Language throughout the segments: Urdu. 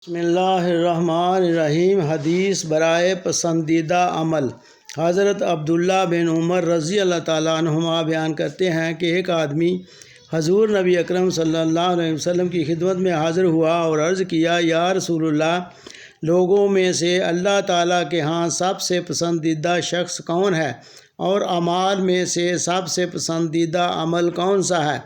بسم اللہ الرحمن الرحیم۔ حدیث برائے پسندیدہ عمل۔ حضرت عبداللہ بن عمر رضی اللہ تعالیٰ عنہما بیان کرتے ہیں کہ ایک آدمی حضور نبی اکرم صلی اللہ علیہ وسلم کی خدمت میں حاضر ہوا اور عرض کیا، یا رسول اللہ، لوگوں میں سے اللہ تعالیٰ کے ہاں سب سے پسندیدہ شخص کون ہے، اور اعمال میں سے سب سے پسندیدہ عمل کون سا ہے؟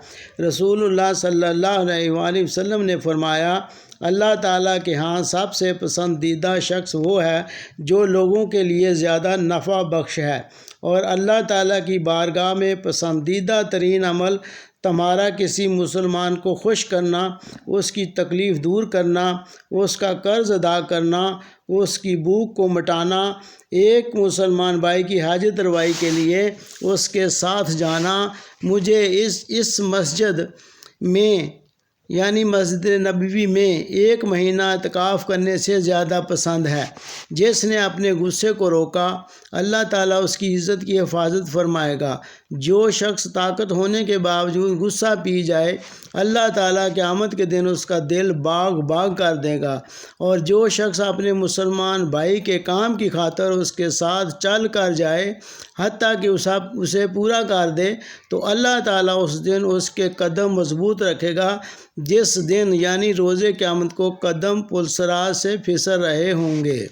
رسول اللہ صلی اللہ علیہ وآلہ وسلم نے فرمایا، اللہ تعالیٰ کے ہاں سب سے پسندیدہ شخص وہ ہے جو لوگوں کے لیے زیادہ نفع بخش ہے، اور اللہ تعالیٰ کی بارگاہ میں پسندیدہ ترین عمل تمہارا کسی مسلمان کو خوش کرنا، اس کی تکلیف دور کرنا، اس کا قرض ادا کرنا، اس کی بھوک کو مٹانا، ایک مسلمان بھائی کی حاجت روائی کے لیے اس کے ساتھ جانا مجھے اس مسجد میں یعنی مسجد نبوی میں 1 مہینہ اعتکاف کرنے سے زیادہ پسند ہے۔ جس نے اپنے غصے کو روکا، اللہ تعالیٰ اس کی عزت کی حفاظت فرمائے گا۔ جو شخص طاقت ہونے کے باوجود غصہ پی جائے، اللہ تعالیٰ قیامت کے دن اس کا دل باغ باغ کر دے گا، اور جو شخص اپنے مسلمان بھائی کے کام کی خاطر اس کے ساتھ چل کر جائے حتیٰ کہ اسے پورا کر دے، تو اللہ تعالیٰ اس دن اس کے قدم مضبوط رکھے گا، جس دن یعنی روز قیامت کو قدم پلسرات سے پھسل رہے ہوں گے۔